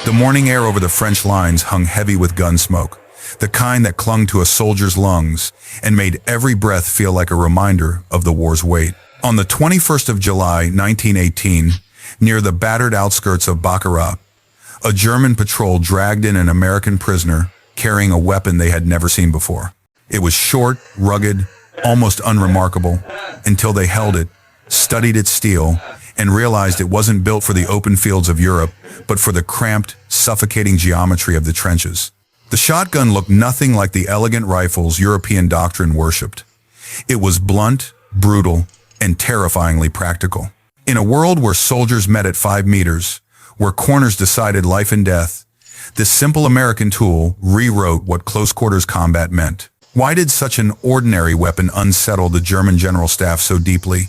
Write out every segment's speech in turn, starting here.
The morning air over the French lines hung heavy with gun smoke, the kind that clung to a soldier's lungs and made every breath feel like a reminder of the war's weight. On the 21st of July, 1918, near the battered outskirts of Baccarat, a German patrol dragged in an American prisoner carrying a weapon they had never seen before. It was short, rugged, almost unremarkable, until they held it, studied its steel, and realized it wasn't built for the open fields of Europe, but for the cramped, suffocating geometry of the trenches. The shotgun looked nothing like the elegant rifles European doctrine worshipped. It was blunt, brutal, and terrifyingly practical. In a world where soldiers met at 5 meters, where corners decided life and death, this simple American tool rewrote what close-quarters combat meant. Why did such an ordinary weapon unsettle the German general staff so deeply?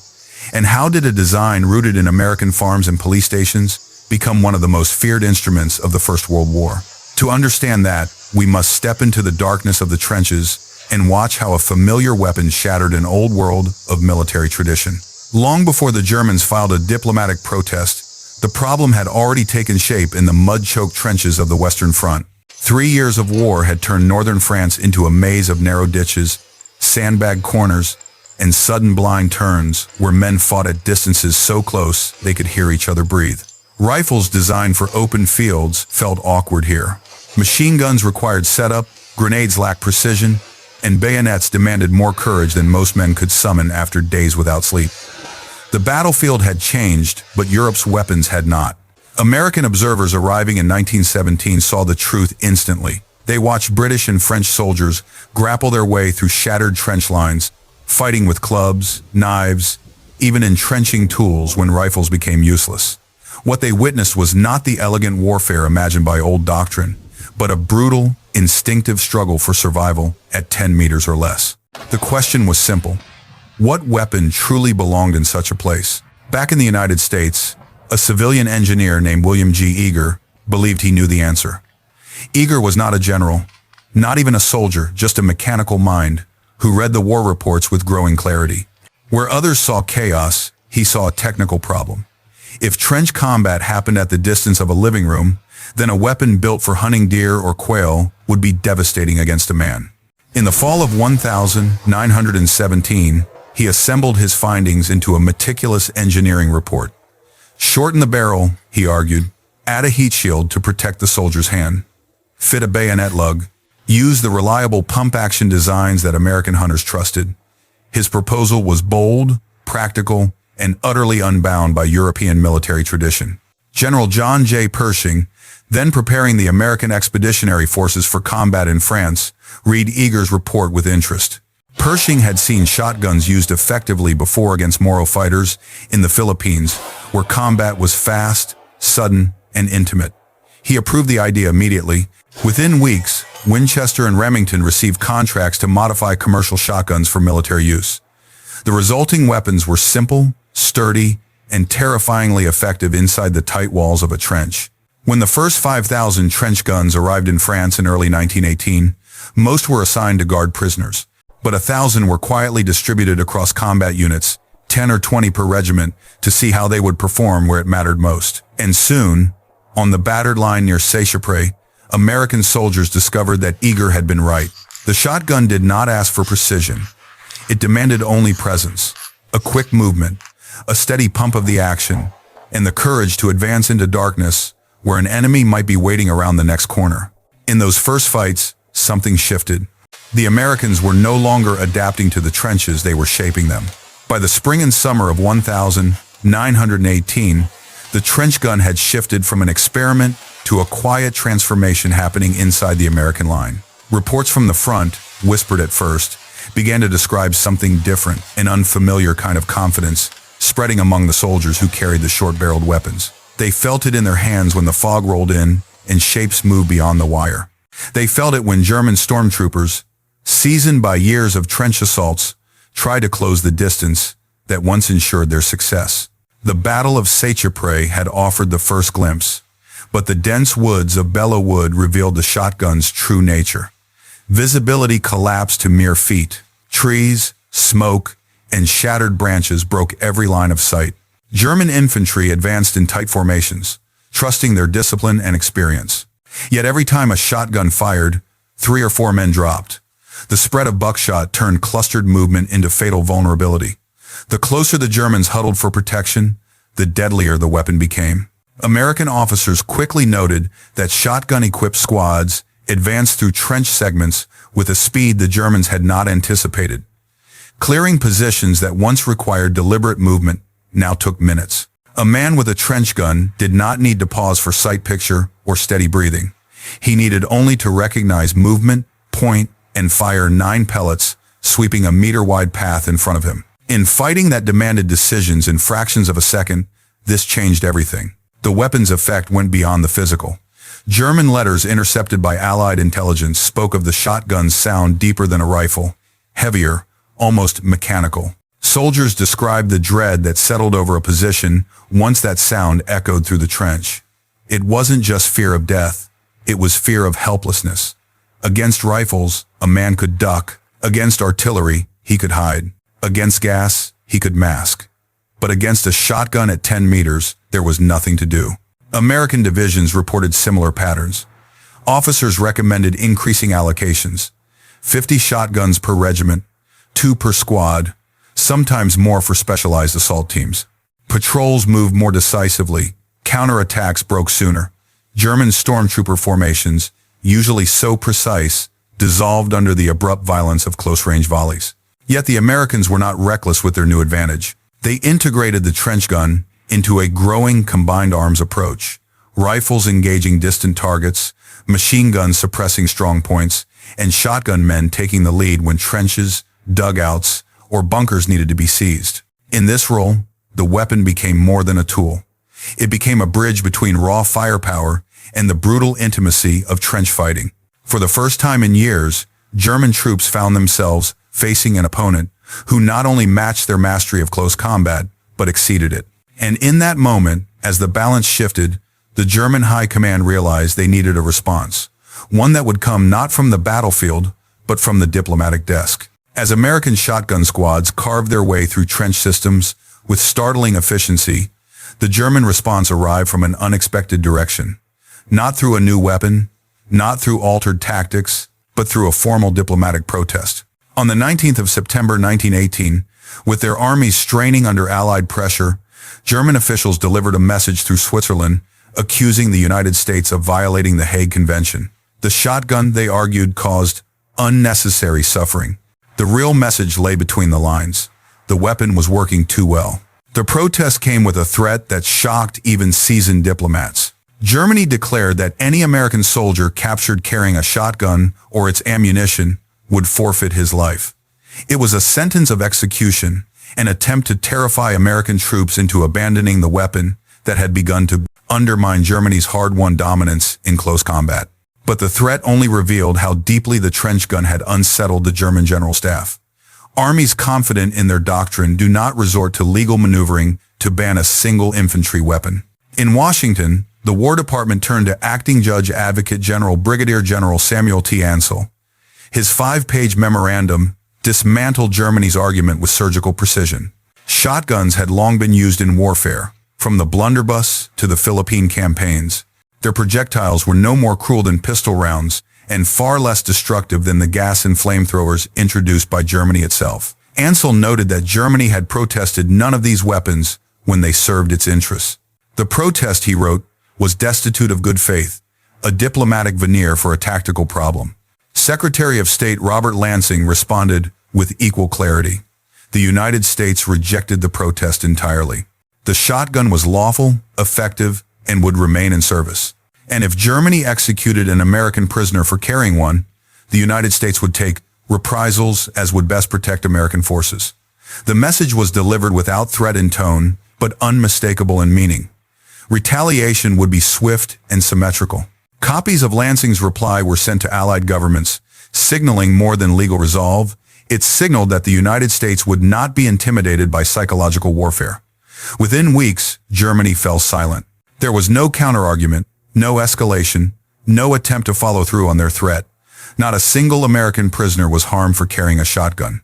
And how did a design rooted in American farms and police stations become one of the most feared instruments of the First World War? To understand that, we must step into the darkness of the trenches and watch how a familiar weapon shattered an old world of military tradition. Long before the Germans filed a diplomatic protest, the problem had already taken shape in the mud-choked trenches of the Western Front. 3 years of war had turned northern France into a maze of narrow ditches, sandbagged corners, and sudden blind turns where men fought at distances so close they could hear each other breathe. Rifles designed for open fields felt awkward here. Machine guns required setup, grenades lacked precision, and bayonets demanded more courage than most men could summon after days without sleep. The battlefield had changed, but Europe's weapons had not. American observers arriving in 1917 saw the truth instantly. They watched British and French soldiers grapple their way through shattered trench lines, fighting with clubs, knives, even entrenching tools when rifles became useless. What they witnessed was not the elegant warfare imagined by old doctrine, but a brutal, instinctive struggle for survival at 10 meters or less. The question was simple. What weapon truly belonged in such a place? Back in the United States, a civilian engineer named William G. Eager believed he knew the answer. Eager was not a general, not even a soldier, just a mechanical mind who read the war reports with growing clarity. Where others saw chaos, he saw a technical problem. If trench combat happened at the distance of a living room, then a weapon built for hunting deer or quail would be devastating against a man. In the fall of 1917, he assembled his findings into a meticulous engineering report. Shorten the barrel, he argued, add a heat shield to protect the soldier's hand, fit a bayonet lug, use the reliable pump-action designs that American hunters trusted. His proposal was bold, practical, and utterly unbound by European military tradition. General John J. Pershing, then preparing the American Expeditionary Forces for combat in France, read Eager's report with interest. Pershing had seen shotguns used effectively before against Moro fighters in the Philippines, where combat was fast, sudden, and intimate. He approved the idea immediately. Within weeks, Winchester and Remington received contracts to modify commercial shotguns for military use. The resulting weapons were simple, sturdy, and terrifyingly effective inside the tight walls of a trench. When the first 5,000 trench guns arrived in France in early 1918, most were assigned to guard prisoners, but 1,000 were quietly distributed across combat units, 10 or 20 per regiment, to see how they would perform where it mattered most. And soon, on the battered line near Seicheprey, American soldiers discovered that Eager had been right. The shotgun did not ask for precision. It demanded only presence, a quick movement, a steady pump of the action, and the courage to advance into darkness where an enemy might be waiting around the next corner. In those first fights, something shifted. The Americans were no longer adapting to the trenches, they were shaping them. By the spring and summer of 1918, the trench gun had shifted from an experiment to a quiet transformation happening inside the American line. Reports from the front, whispered at first, began to describe something different, an unfamiliar kind of confidence, spreading among the soldiers who carried the short-barreled weapons. They felt it in their hands when the fog rolled in and shapes moved beyond the wire. They felt it when German Stormtroopers, seasoned by years of trench assaults, tried to close the distance that once ensured their success. The Battle of Seicheprey had offered the first glimpse, but the dense woods of Belleau Wood revealed the shotgun's true nature. Visibility collapsed to mere feet. Trees, smoke, and shattered branches broke every line of sight. German infantry advanced in tight formations, trusting their discipline and experience. Yet every time a shotgun fired, 3 or 4 men dropped. The spread of buckshot turned clustered movement into fatal vulnerability. The closer the Germans huddled for protection, the deadlier the weapon became. American officers quickly noted that shotgun-equipped squads advanced through trench segments with a speed the Germans had not anticipated. Clearing positions that once required deliberate movement now took minutes. A man with a trench gun did not need to pause for sight picture or steady breathing. He needed only to recognize movement, point, and fire 9 pellets, sweeping a meter-wide path in front of him. In fighting that demanded decisions in fractions of a second, this changed everything. The weapon's effect went beyond the physical. German letters intercepted by Allied intelligence spoke of the shotgun's sound deeper than a rifle, heavier, almost mechanical. Soldiers described the dread that settled over a position once that sound echoed through the trench. It wasn't just fear of death, it was fear of helplessness. Against rifles, a man could duck. Against artillery, he could hide. Against gas, he could mask. But against a shotgun at 10 meters, there was nothing to do. American divisions reported similar patterns. Officers recommended increasing allocations. 50 shotguns per regiment, 2 per squad, sometimes more for specialized assault teams. Patrols moved more decisively. Counterattacks broke sooner. German stormtrooper formations, usually so precise, dissolved under the abrupt violence of close-range volleys. Yet the Americans were not reckless with their new advantage. They integrated the trench gun into a growing combined arms approach. Rifles engaging distant targets, machine guns suppressing strong points, and shotgun men taking the lead when trenches, dugouts, or bunkers needed to be seized. In this role, the weapon became more than a tool. It became a bridge between raw firepower and the brutal intimacy of trench fighting. For the first time in years, German troops found themselves facing an opponent who not only matched their mastery of close combat, but exceeded it. And in that moment, as the balance shifted, the German high command realized they needed a response, one that would come not from the battlefield, but from the diplomatic desk. As American shotgun squads carved their way through trench systems with startling efficiency, the German response arrived from an unexpected direction. Not through a new weapon, not through altered tactics, but through a formal diplomatic protest. On the 19th of September 1918, with their armies straining under Allied pressure, German officials delivered a message through Switzerland accusing the United States of violating the Hague Convention. The shotgun, they argued, caused unnecessary suffering. The real message lay between the lines. The weapon was working too well. The protest came with a threat that shocked even seasoned diplomats. Germany declared that any American soldier captured carrying a shotgun or its ammunition would forfeit his life. It was a sentence of execution, an attempt to terrify American troops into abandoning the weapon that had begun to undermine Germany's hard-won dominance in close combat. But the threat only revealed how deeply the trench gun had unsettled the German general staff. Armies confident in their doctrine do not resort to legal maneuvering to ban a single infantry weapon. In Washington, the War Department turned to Acting Judge Advocate General Brigadier General Samuel T. Ansel. His 5-page memorandum dismantled Germany's argument with surgical precision. Shotguns had long been used in warfare, from the blunderbuss to the Philippine campaigns. Their projectiles were no more cruel than pistol rounds and far less destructive than the gas and flamethrowers introduced by Germany itself. Ansel noted that Germany had protested none of these weapons when they served its interests. The protest, he wrote, was destitute of good faith, a diplomatic veneer for a tactical problem. Secretary of State Robert Lansing responded with equal clarity. The United States rejected the protest entirely. The shotgun was lawful, effective, and would remain in service. And if Germany executed an American prisoner for carrying one, the United States would take reprisals as would best protect American forces. The message was delivered without threat in tone, but unmistakable in meaning. Retaliation would be swift and symmetrical. Copies of Lansing's reply were sent to Allied governments, signaling more than legal resolve. It signaled that the United States would not be intimidated by psychological warfare. Within weeks, Germany fell silent. There was no counterargument, no escalation, no attempt to follow through on their threat. Not a single American prisoner was harmed for carrying a shotgun.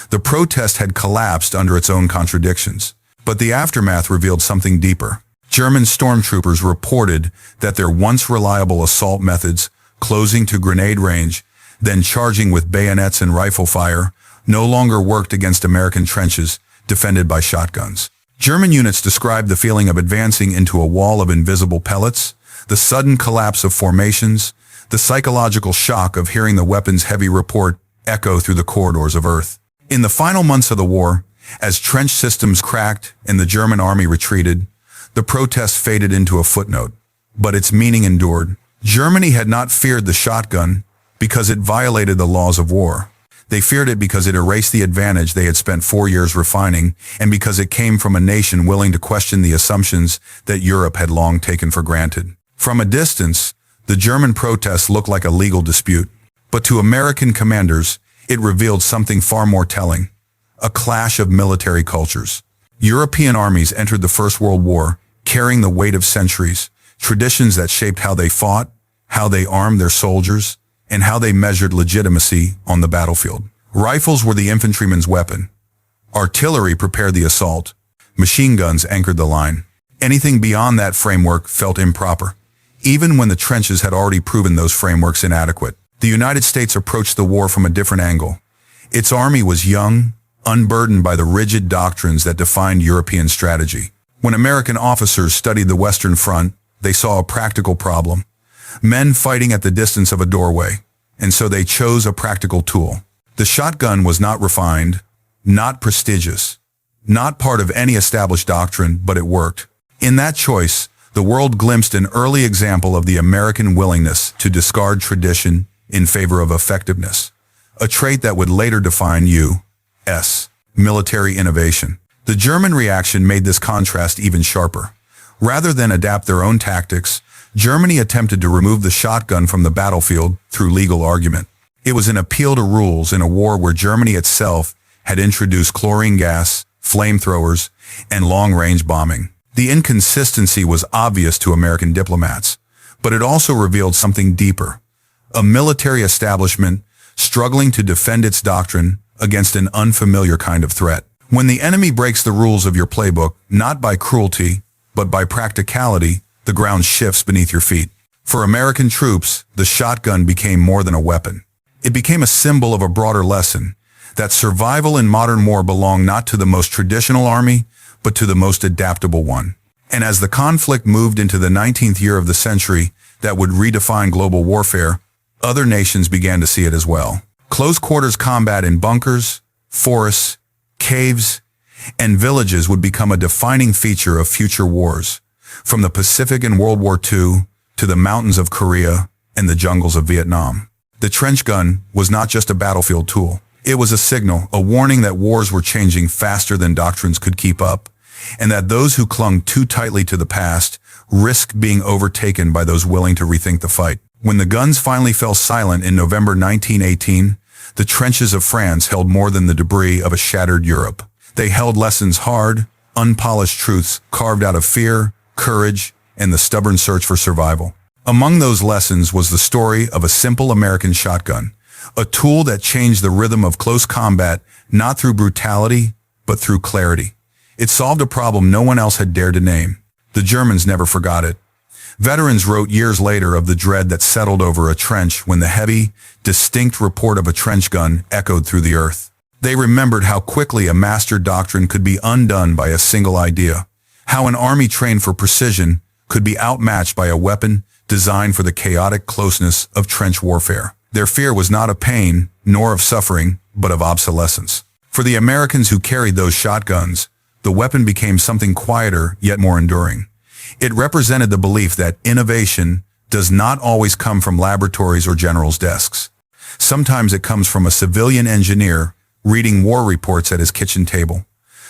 The protest had collapsed under its own contradictions. But the aftermath revealed something deeper. German stormtroopers reported that their once reliable assault methods, closing to grenade range, then charging with bayonets and rifle fire, no longer worked against American trenches defended by shotguns. German units described the feeling of advancing into a wall of invisible pellets, the sudden collapse of formations, the psychological shock of hearing the weapon's heavy report echo through the corridors of Earth. In the final months of the war, as trench systems cracked and the German army retreated, the protest faded into a footnote, but its meaning endured. Germany had not feared the shotgun because it violated the laws of war. They feared it because it erased the advantage they had spent 4 years refining, and because it came from a nation willing to question the assumptions that Europe had long taken for granted. From a distance, the German protests looked like a legal dispute, but to American commanders, it revealed something far more telling: a clash of military cultures. European armies entered the First World War carrying the weight of centuries, traditions that shaped how they fought, how they armed their soldiers, and how they measured legitimacy on the battlefield. Rifles were the infantryman's weapon. Artillery prepared the assault. Machine guns anchored the line. Anything beyond that framework felt improper, even when the trenches had already proven those frameworks inadequate. The United States approached the war from a different angle. Its army was young, unburdened by the rigid doctrines that defined European strategy. When American officers studied the Western Front, they saw a practical problem: men fighting at the distance of a doorway, and so they chose a practical tool. The shotgun was not refined, not prestigious, not part of any established doctrine, but it worked. In that choice, the world glimpsed an early example of the American willingness to discard tradition in favor of effectiveness, a trait that would later define U.S. military innovation. The German reaction made this contrast even sharper. Rather than adapt their own tactics, Germany attempted to remove the shotgun from the battlefield through legal argument. It was an appeal to rules in a war where Germany itself had introduced chlorine gas, flamethrowers, and long-range bombing. The inconsistency was obvious to American diplomats, but it also revealed something deeper: a military establishment struggling to defend its doctrine against an unfamiliar kind of threat. When the enemy breaks the rules of your playbook, not by cruelty, but by practicality, the ground shifts beneath your feet. For American troops, the shotgun became more than a weapon. It became a symbol of a broader lesson, that survival in modern war belonged not to the most traditional army, but to the most adaptable one. And as the conflict moved into the 19th year of the century that would redefine global warfare, other nations began to see it as well. Close-quarters combat in bunkers, forests, caves, and villages would become a defining feature of future wars, from the Pacific in World War II to the mountains of Korea and the jungles of Vietnam. The trench gun was not just a battlefield tool. It was a signal, a warning that wars were changing faster than doctrines could keep up, and that those who clung too tightly to the past risked being overtaken by those willing to rethink the fight. When the guns finally fell silent in November 1918, the trenches of France held more than the debris of a shattered Europe. They held lessons, hard, unpolished truths carved out of fear, courage, and the stubborn search for survival. Among those lessons was the story of a simple American shotgun, a tool that changed the rhythm of close combat, not through brutality, but through clarity. It solved a problem no one else had dared to name. The Germans never forgot it. Veterans wrote years later of the dread that settled over a trench when the heavy, distinct report of a trench gun echoed through the earth. They remembered how quickly a master doctrine could be undone by a single idea, how an army trained for precision could be outmatched by a weapon designed for the chaotic closeness of trench warfare. Their fear was not of pain, nor of suffering, but of obsolescence. For the Americans who carried those shotguns, the weapon became something quieter yet more enduring. It represented the belief that innovation does not always come from laboratories or generals' desks. Sometimes it comes from a civilian engineer reading war reports at his kitchen table.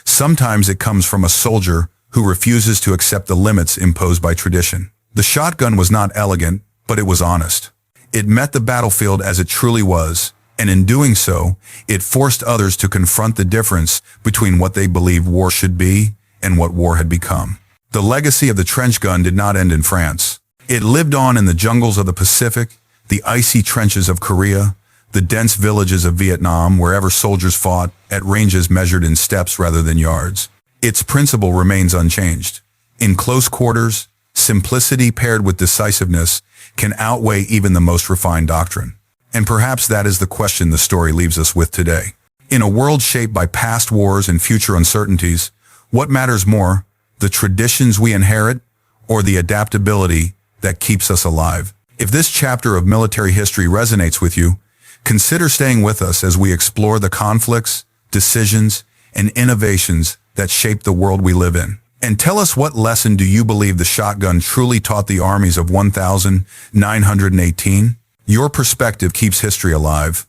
Sometimes it comes from a soldier who refuses to accept the limits imposed by tradition. The shotgun was not elegant, but it was honest. It met the battlefield as it truly was, and in doing so, it forced others to confront the difference between what they believed war should be and what war had become. The legacy of the trench gun did not end in France. It lived on in the jungles of the Pacific, the icy trenches of Korea, the dense villages of Vietnam, wherever soldiers fought at ranges measured in steps rather than yards. Its principle remains unchanged. In close quarters, simplicity paired with decisiveness can outweigh even the most refined doctrine. And perhaps that is the question the story leaves us with today. In a world shaped by past wars and future uncertainties, what matters more, the traditions we inherit or the adaptability that keeps us alive? If this chapter of military history resonates with you, consider staying with us as we explore the conflicts, decisions, and innovations that shape the world we live in. And tell us, what lesson do you believe the shotgun truly taught the armies of 1918? Your perspective keeps history alive.